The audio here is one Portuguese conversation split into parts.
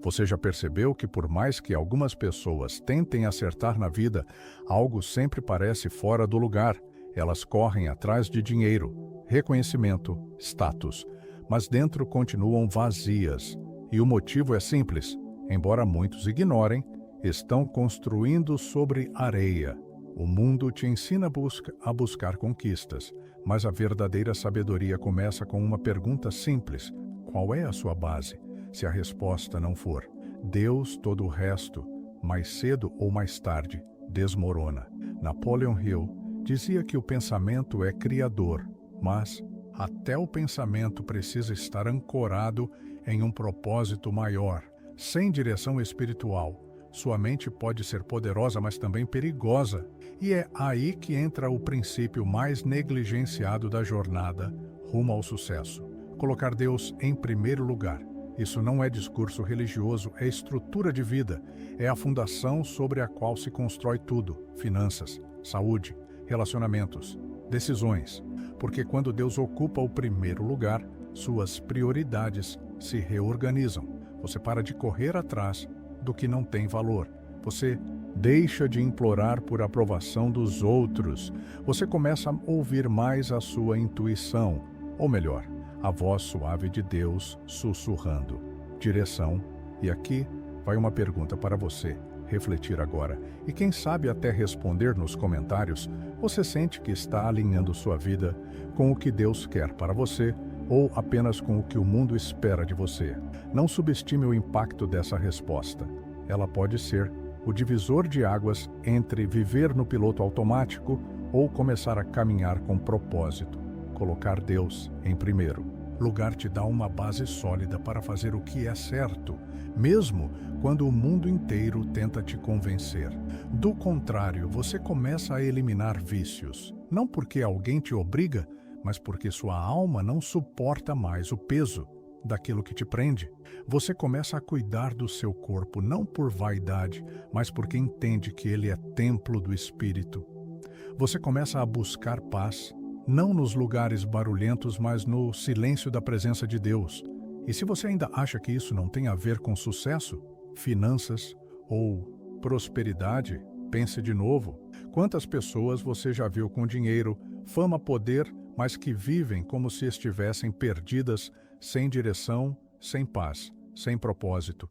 Você já percebeu que por mais que algumas pessoas tentem acertar na vida, algo sempre parece fora do lugar? Elas correm atrás de dinheiro, reconhecimento, status, mas dentro continuam vazias. E o motivo é simples. Embora muitos ignorem, estão construindo sobre areia. O mundo te ensina a buscar conquistas, mas a verdadeira sabedoria começa com uma pergunta simples: qual é a sua base? Se a resposta não for Deus, todo o resto, mais cedo ou mais tarde, desmorona. Napoleon Hill dizia que o pensamento é criador, mas até o pensamento precisa estar ancorado em um propósito maior. Sem direção espiritual, sua mente pode ser poderosa, mas também perigosa. E é aí que entra o princípio mais negligenciado da jornada rumo ao sucesso: colocar Deus em primeiro lugar. Isso não é discurso religioso, é estrutura de vida. É a fundação sobre a qual se constrói tudo: finanças, saúde, relacionamentos, decisões. Porque quando Deus ocupa o primeiro lugar, suas prioridades se reorganizam. Você para de correr atrás do que não tem valor. Você deixa de implorar por aprovação dos outros. Você começa a ouvir mais a sua intuição, ou melhor, a voz suave de Deus sussurrando direção. E aqui vai uma pergunta para você refletir agora. E quem sabe até responder nos comentários: você sente que está alinhando sua vida com o que Deus quer para você ou apenas com o que o mundo espera de você? Não subestime o impacto dessa resposta. Ela pode ser o divisor de águas entre viver no piloto automático ou começar a caminhar com propósito. Colocar Deus em primeiro lugar te dá uma base sólida para fazer o que é certo, mesmo quando o mundo inteiro tenta te convencer. Do contrário, você começa a eliminar vícios, não porque alguém te obriga, mas porque sua alma não suporta mais o peso daquilo que te prende. Você começa a cuidar do seu corpo, não por vaidade, mas porque entende que ele é templo do Espírito. Você começa a buscar paz, não nos lugares barulhentos, mas no silêncio da presença de Deus. E se você ainda acha que isso não tem a ver com sucesso, finanças ou prosperidade, pense de novo. Quantas pessoas você já viu com dinheiro, fama, poder, mas que vivem como se estivessem perdidas, sem direção, sem paz, sem propósito?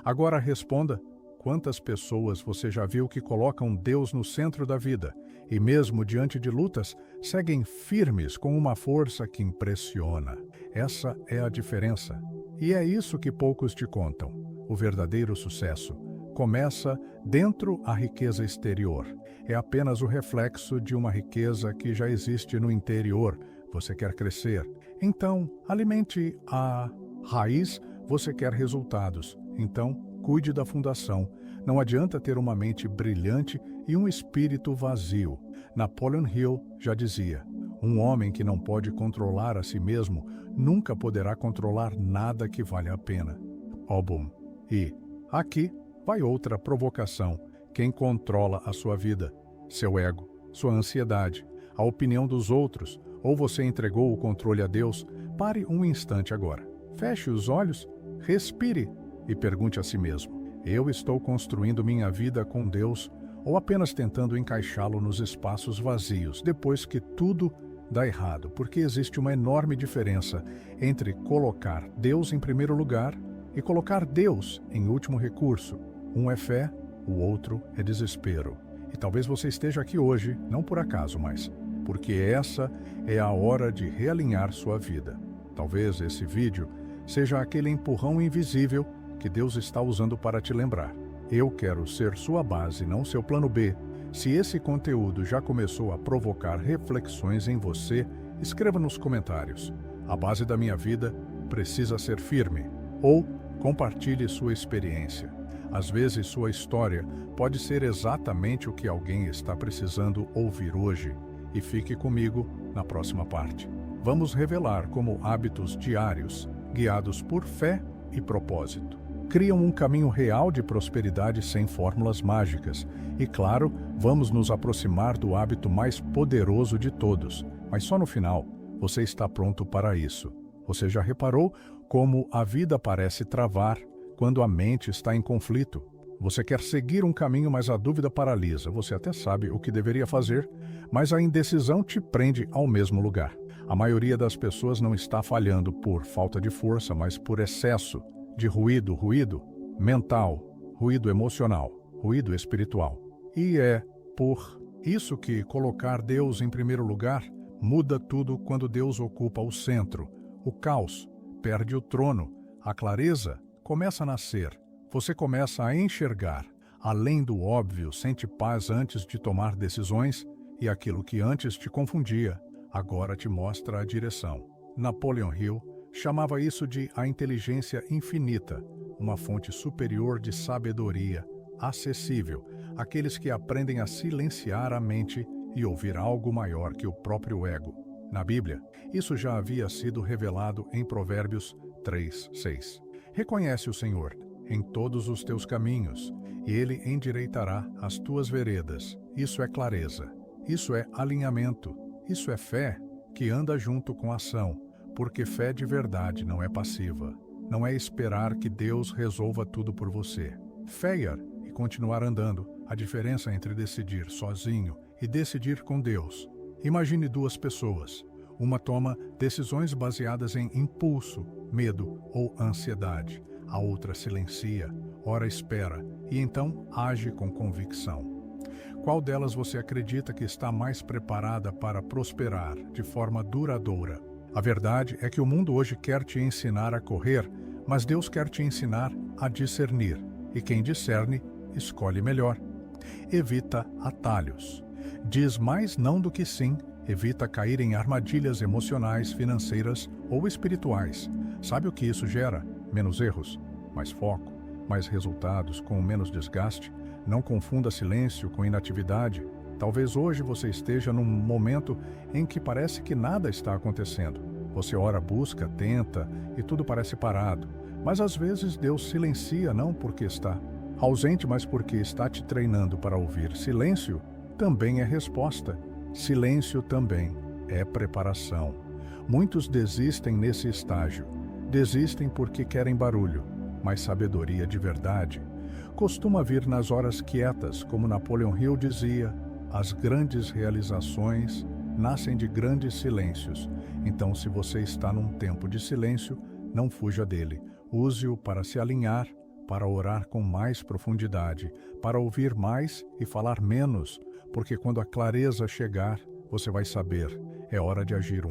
Agora responda: quantas pessoas você já viu que colocam Deus no centro da vida e mesmo diante de lutas, seguem firmes com uma força que impressiona? Essa é a diferença. E é isso que poucos te contam. O verdadeiro sucesso começa dentro da riqueza exterior. É apenas o reflexo de uma riqueza que já existe no interior. Você quer crescer? Então, alimente a raiz. Você quer resultados? Então, cuide da fundação. Não adianta ter uma mente brilhante e um espírito vazio. Napoleon Hill já dizia: um homem que não pode controlar a si mesmo nunca poderá controlar nada que vale a pena. Obum. E aqui vai outra provocação. Quem controla a sua vida? Seu ego, sua ansiedade, a opinião dos outros, ou você entregou o controle a Deus? Pare um instante agora. Feche os olhos, respire e pergunte a si mesmo: eu estou construindo minha vida com Deus ou apenas tentando encaixá-lo nos espaços vazios depois que tudo dá errado? Porque existe uma enorme diferença entre colocar Deus em primeiro lugar e colocar Deus em último recurso. Um é fé, o outro é desespero. E talvez você esteja aqui hoje, não por acaso, mas porque essa é a hora de realinhar sua vida. Talvez esse vídeo seja aquele empurrão invisível que Deus está usando para te lembrar: eu quero ser sua base, não seu plano B. Se esse conteúdo já começou a provocar reflexões em você, escreva nos comentários: a base da minha vida precisa ser firme. Ou compartilhe sua experiência. Às vezes sua história pode ser exatamente o que alguém está precisando ouvir hoje. E fique comigo na próxima parte. Vamos revelar como hábitos diários, guiados por fé e propósito, criam um caminho real de prosperidade sem fórmulas mágicas. E claro, vamos nos aproximar do hábito mais poderoso de todos. Mas só no final você está pronto para isso. Você já reparou como a vida parece travar quando a mente está em conflito. Você quer seguir um caminho, mas a dúvida paralisa. Você até sabe o que deveria fazer, mas a indecisão te prende ao mesmo lugar. A maioria das pessoas não está falhando por falta de força, mas por excesso de ruído mental, ruído emocional, ruído espiritual. E é por isso que colocar Deus em primeiro lugar muda tudo quando Deus ocupa o centro. O caos perde o trono, a clareza começa a nascer. Você começa a enxergar, além do óbvio, sente paz antes de tomar decisões e aquilo que antes te confundia, agora te mostra a direção. Napoleon Hill chamava isso de a inteligência infinita, uma fonte superior de sabedoria, acessível, àqueles que aprendem a silenciar a mente e ouvir algo maior que o próprio ego. Na Bíblia, isso já havia sido revelado em Provérbios 3:6. Reconhece o Senhor em todos os teus caminhos, e Ele endireitará as tuas veredas. Isso é clareza, isso é alinhamento, isso é fé que anda junto com ação, porque fé de verdade não é passiva. Não é esperar que Deus resolva tudo por você. Fé e continuar andando, a diferença entre decidir sozinho e decidir com Deus. Imagine duas pessoas. Uma toma decisões baseadas em impulso, medo ou ansiedade. A outra silencia, ora espera e então age com convicção. Qual delas você acredita que está mais preparada para prosperar de forma duradoura? A verdade é que o mundo hoje quer te ensinar a correr, mas Deus quer te ensinar a discernir. E quem discerne, escolhe melhor. Evita atalhos. Diz mais não do que sim. Evita cair em armadilhas emocionais, financeiras ou espirituais. Sabe o que isso gera? Menos erros, mais foco, mais resultados com menos desgaste. Não confunda silêncio com inatividade. Talvez hoje você esteja num momento em que parece que nada está acontecendo. Você ora, busca, tenta e tudo parece parado. Mas às vezes Deus silencia não porque está ausente, mas porque está te treinando para ouvir. Silêncio também é resposta. Silêncio também é preparação. Muitos desistem nesse estágio. Desistem porque querem barulho, mas sabedoria de verdade costuma vir nas horas quietas, como Napoleon Hill dizia, as grandes realizações nascem de grandes silêncios. Então, se você está num tempo de silêncio, não fuja dele. Use-o para se alinhar, para orar com mais profundidade, para ouvir mais e falar menos, porque quando a clareza chegar, você vai saber, é hora de agir.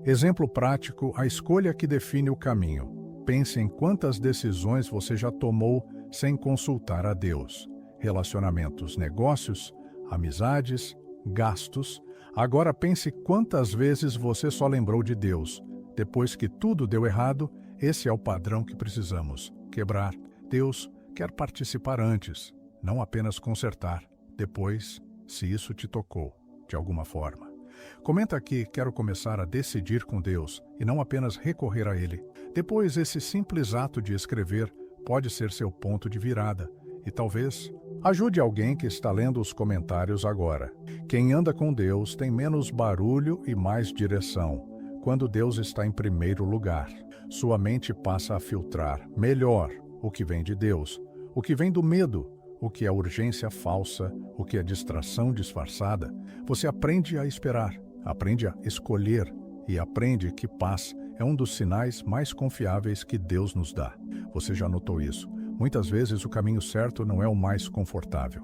Exemplo prático, a escolha que define o caminho. Pense em quantas decisões você já tomou sem consultar a Deus. Relacionamentos, negócios, amizades, gastos. Agora pense quantas vezes você só lembrou de Deus. Depois que tudo deu errado, esse é o padrão que precisamos quebrar. Deus quer participar antes, não apenas consertar. Depois, se isso te tocou, de alguma forma. Comenta aqui, quero começar a decidir com Deus e não apenas recorrer a Ele. Depois, esse simples ato de escrever pode ser seu ponto de virada e talvez ajude alguém que está lendo os comentários agora. Quem anda com Deus tem menos barulho e mais direção. Quando Deus está em primeiro lugar, sua mente passa a filtrar melhor o que vem de Deus, o que vem do medo, o que é urgência falsa, o que é distração disfarçada. Você aprende a esperar, aprende a escolher e aprende que paz é um dos sinais mais confiáveis que Deus nos dá. Você já notou isso? Muitas vezes o caminho certo não é o mais confortável,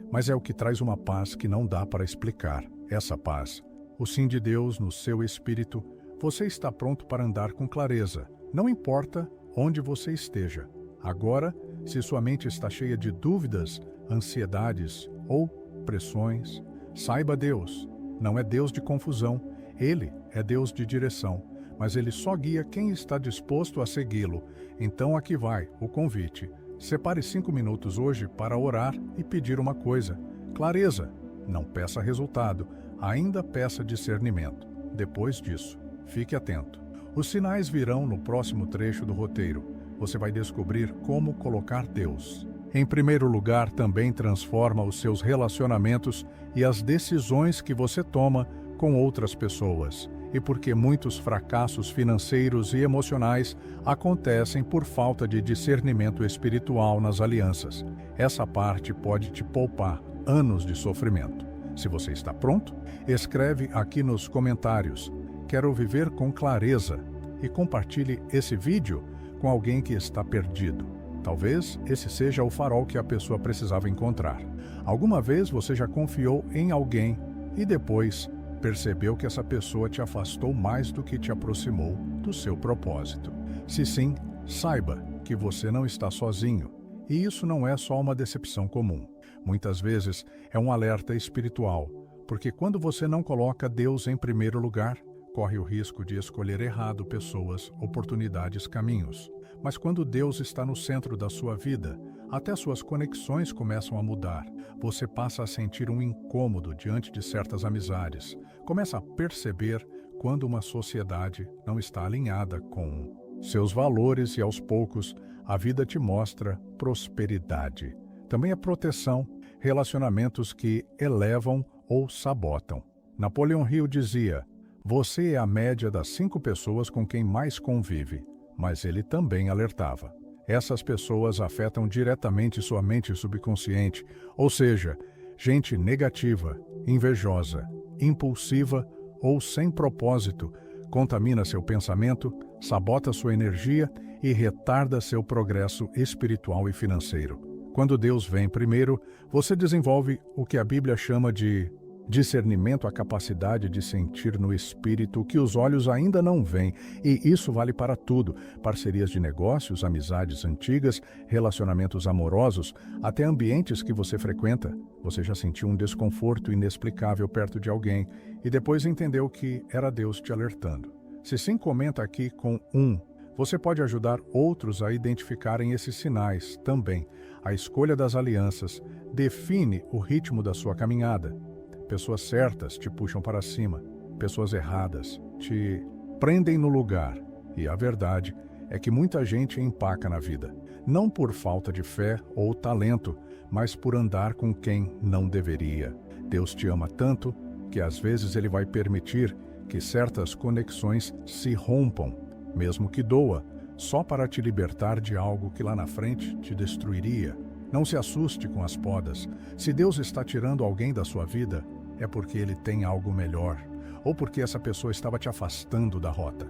mas é o que traz uma paz que não dá para explicar. Essa paz, o sim de Deus no seu espírito, você está pronto para andar com clareza. Não importa onde você esteja. Agora, se sua mente está cheia de dúvidas, ansiedades ou pressões, saiba Deus. Não é Deus de confusão. Ele é Deus de direção, mas Ele só guia quem está disposto a segui-lo. Então aqui vai o convite. Separe 5 minutos hoje para orar e pedir uma coisa. Clareza. Não peça resultado, ainda peça discernimento. Depois disso, fique atento. Os sinais virão no próximo trecho do roteiro. Você vai descobrir como colocar Deus em primeiro lugar. Também transforma os seus relacionamentos e as decisões que você toma com outras pessoas. e porque muitos fracassos financeiros e emocionais acontecem por falta de discernimento espiritual nas alianças. Essa parte pode te poupar anos de sofrimento. Se você está pronto, escreve aqui nos comentários: "Quero viver com clareza", e compartilhe esse vídeo com alguém que está perdido. Talvez esse seja o farol que a pessoa precisava encontrar. Alguma vez você já confiou em alguém e depois percebeu que essa pessoa te afastou mais do que te aproximou do seu propósito? Se sim, saiba que você não está sozinho. E isso não é só uma decepção comum. Muitas vezes é um alerta espiritual, porque quando você não coloca Deus em primeiro lugar, corre o risco de escolher errado pessoas, oportunidades, caminhos. Mas quando Deus está no centro da sua vida, até suas conexões começam a mudar. Você passa a sentir um incômodo diante de certas amizades. Começa a perceber quando uma sociedade não está alinhada com seus valores e, aos poucos, a vida te mostra prosperidade. Também a proteção, relacionamentos que elevam ou sabotam. Napoleão Hill dizia: "Você é a média das 5 pessoas com quem mais convive." Mas ele também alertava: essas pessoas afetam diretamente sua mente subconsciente, ou seja, gente negativa, invejosa, impulsiva ou sem propósito, contamina seu pensamento, sabota sua energia e retarda seu progresso espiritual e financeiro. Quando Deus vem primeiro, você desenvolve o que a Bíblia chama de discernimento, a capacidade de sentir no espírito o que os olhos ainda não veem, e isso vale para tudo: parcerias de negócios, amizades antigas, relacionamentos amorosos, até ambientes que você frequenta. Você já sentiu um desconforto inexplicável perto de alguém e depois entendeu que era Deus te alertando? Se sim, comenta aqui com 1. Você pode ajudar outros a identificarem esses sinais também. A escolha das alianças define o ritmo da sua caminhada. Pessoas certas te puxam para cima, pessoas erradas te prendem no lugar. E a verdade é que muita gente empaca na vida, não por falta de fé ou talento, mas por andar com quem não deveria. Deus te ama tanto que às vezes Ele vai permitir que certas conexões se rompam, mesmo que doa, só para te libertar de algo que lá na frente te destruiria. Não se assuste com as podas. Se Deus está tirando alguém da sua vida, é porque Ele tem algo melhor, ou porque essa pessoa estava te afastando da rota.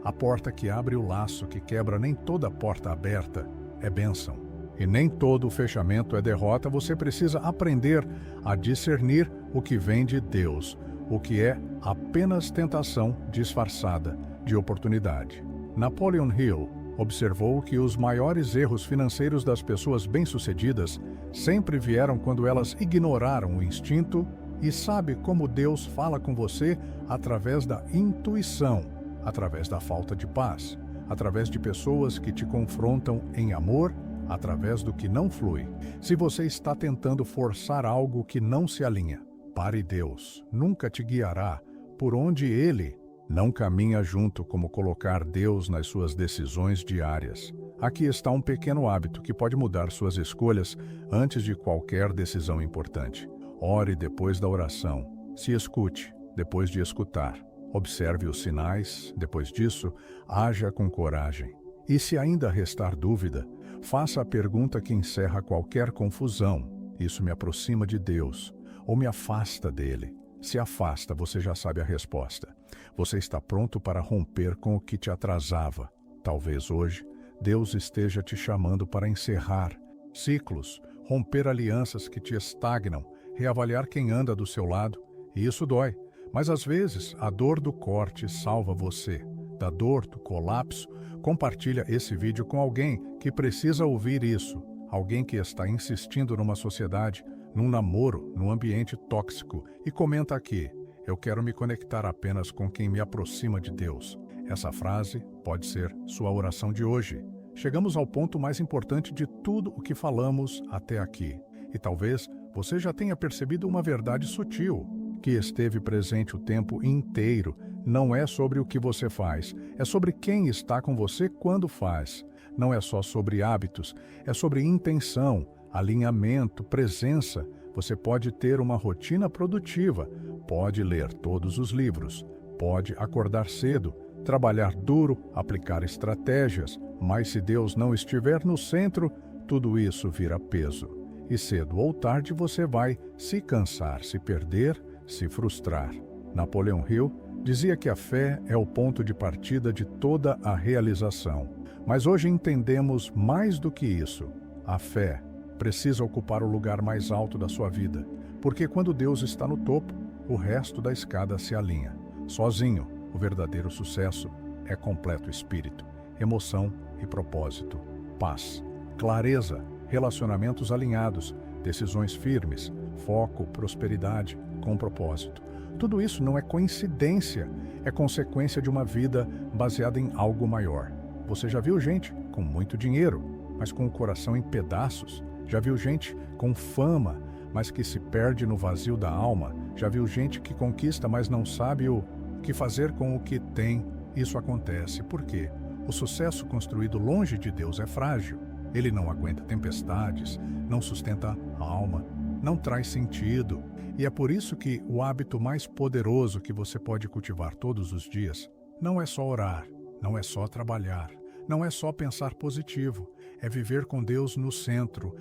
A porta que abre o laço que quebra, nem toda porta aberta é bênção. E nem todo fechamento é derrota. Você precisa aprender a discernir o que vem de Deus, o que é apenas tentação disfarçada de oportunidade. Napoleon Hill observou que os maiores erros financeiros das pessoas bem-sucedidas sempre vieram quando elas ignoraram o instinto. E sabe como Deus fala com você? Através da intuição, através da falta de paz, através de pessoas que te confrontam em amor, através do que não flui. Se você está tentando forçar algo que não se alinha, pare. Deus nunca te guiará por onde Ele não caminha junto, como colocar Deus nas suas decisões diárias. Aqui está um pequeno hábito que pode mudar suas escolhas antes de qualquer decisão importante. Ore depois da oração. Se escute depois de escutar. Observe os sinais. Depois disso, haja com coragem. E se ainda restar dúvida, faça a pergunta que encerra qualquer confusão: isso me aproxima de Deus ou me afasta dele? Se afasta, você já sabe a resposta. Você está pronto para romper com o que te atrasava. Talvez hoje Deus esteja te chamando para encerrar ciclos, romper alianças que te estagnam, reavaliar quem anda do seu lado. E isso dói, mas às vezes a dor do corte salva você. Da dor do colapso, compartilha esse vídeo com alguém que precisa ouvir isso. Alguém que está insistindo numa sociedade, num namoro, num ambiente tóxico. E comenta aqui: eu quero me conectar apenas com quem me aproxima de Deus. Essa frase pode ser sua oração de hoje. Chegamos ao ponto mais importante de tudo o que falamos até aqui. E talvez você já tenha percebido uma verdade sutil, que esteve presente o tempo inteiro. Não é sobre o que você faz, é sobre quem está com você quando faz. Não é só sobre hábitos, é sobre intenção, alinhamento, presença. Você pode ter uma rotina produtiva, pode ler todos os livros, pode acordar cedo, trabalhar duro, aplicar estratégias, mas se Deus não estiver no centro, tudo isso vira peso. E cedo ou tarde você vai se cansar, se perder, se frustrar. Napoleão Hill dizia que a fé é o ponto de partida de toda a realização. Mas hoje entendemos mais do que isso. A fé precisa ocupar o lugar mais alto da sua vida, porque quando Deus está no topo, o resto da escada se alinha. Sozinho, o verdadeiro sucesso é completo espírito, emoção e propósito, paz, clareza, relacionamentos alinhados, decisões firmes, foco, prosperidade, com propósito. Tudo isso não é coincidência, é consequência de uma vida baseada em algo maior. Você já viu gente com muito dinheiro, mas com o coração em pedaços? Já viu gente com fama, mas que se perde no vazio da alma? Já viu gente que conquista, mas não sabe o que fazer com o que tem? Isso acontece porque o sucesso construído longe de Deus é frágil. Ele não aguenta tempestades, não sustenta a alma, não traz sentido. E é por isso que o hábito mais poderoso que você pode cultivar todos os dias não é só orar, não é só trabalhar, não é só pensar positivo, é viver com Deus no centro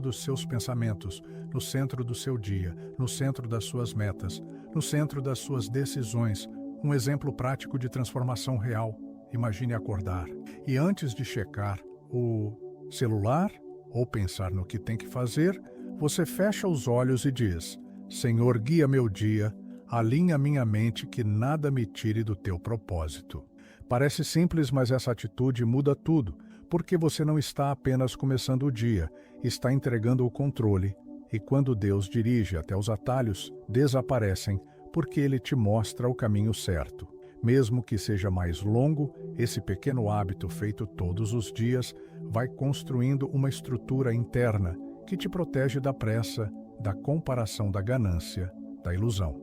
dos seus pensamentos, no centro do seu dia, no centro das suas metas, no centro das suas decisões. Um exemplo prático de transformação real. Imagine acordar e antes de checar o celular ou pensar no que tem que fazer, você fecha os olhos e diz: Senhor, guia meu dia, alinha minha mente que nada me tire do teu propósito. Parece simples, mas essa atitude muda tudo, porque você não está apenas começando o dia, está entregando o controle. E quando Deus dirige até os atalhos, desaparecem, porque Ele te mostra o caminho certo. Mesmo que seja mais longo, esse pequeno hábito feito todos os dias vai construindo uma estrutura interna que te protege da pressa, da comparação, da ganância, da ilusão.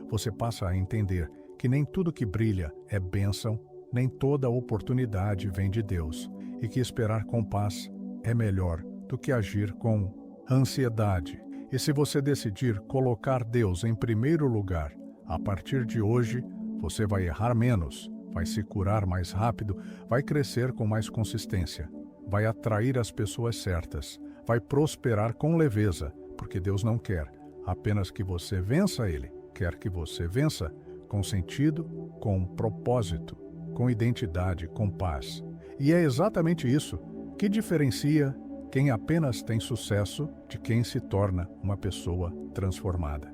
Você passa a entender que nem tudo que brilha é bênção, nem toda oportunidade vem de Deus, e que esperar com paz é melhor do que agir com ansiedade. E se você decidir colocar Deus em primeiro lugar, a partir de hoje, você vai errar menos, vai se curar mais rápido, vai crescer com mais consistência, vai atrair as pessoas certas, vai prosperar com leveza, porque Deus não quer apenas que você vença Ele, quer que você vença com sentido, com propósito, com identidade, com paz. E é exatamente isso que diferencia quem apenas tem sucesso de quem se torna uma pessoa transformada.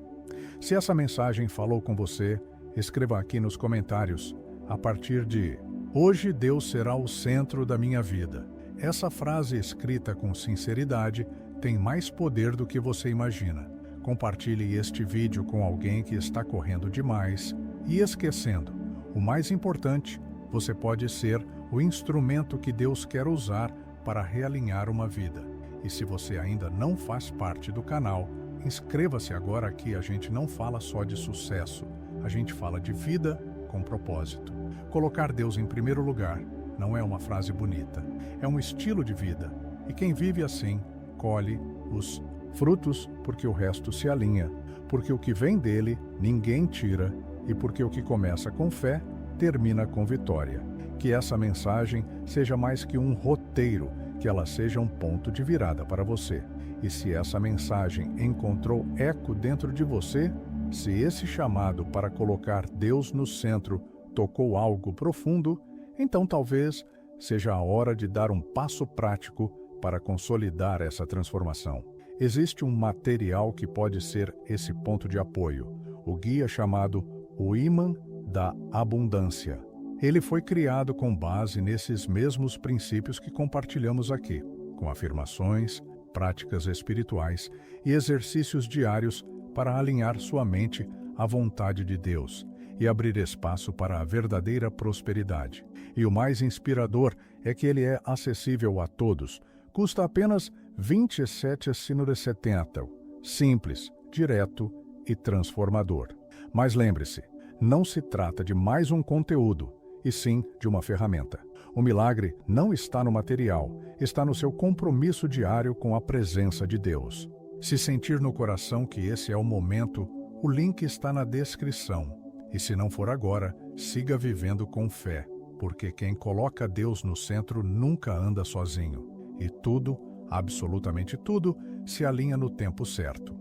Se essa mensagem falou com você, escreva aqui nos comentários, a partir de hoje Deus será o centro da minha vida. Essa frase escrita com sinceridade tem mais poder do que você imagina. Compartilhe este vídeo com alguém que está correndo demais e esquecendo. O mais importante, você pode ser o instrumento que Deus quer usar para realinhar uma vida. E se você ainda não faz parte do canal, inscreva-se agora. Aqui a gente não fala só de sucesso, a gente fala de vida com propósito. Colocar Deus em primeiro lugar não é uma frase bonita, é um estilo de vida. E quem vive assim, colhe os frutos, porque o resto se alinha, porque o que vem dele ninguém tira, e porque o que começa com fé termina com vitória. Que essa mensagem seja mais que um roteiro, que ela seja um ponto de virada para você. E se essa mensagem encontrou eco dentro de você, se esse chamado para colocar Deus no centro tocou algo profundo, então talvez seja a hora de dar um passo prático para consolidar essa transformação. Existe um material que pode ser esse ponto de apoio, o guia chamado O Ímã da Abundância. Ele foi criado com base nesses mesmos princípios que compartilhamos aqui, com afirmações, práticas espirituais e exercícios diários para alinhar sua mente à vontade de Deus e abrir espaço para a verdadeira prosperidade. E o mais inspirador é que ele é acessível a todos. Custa apenas R$ 27,70. Simples, direto e transformador. Mas lembre-se, não se trata de mais um conteúdo, e sim de uma ferramenta. O milagre não está no material, está no seu compromisso diário com a presença de Deus. Se sentir no coração que esse é o momento, o link está na descrição. E se não for agora, siga vivendo com fé, porque quem coloca Deus no centro nunca anda sozinho. E tudo, absolutamente tudo, se alinha no tempo certo.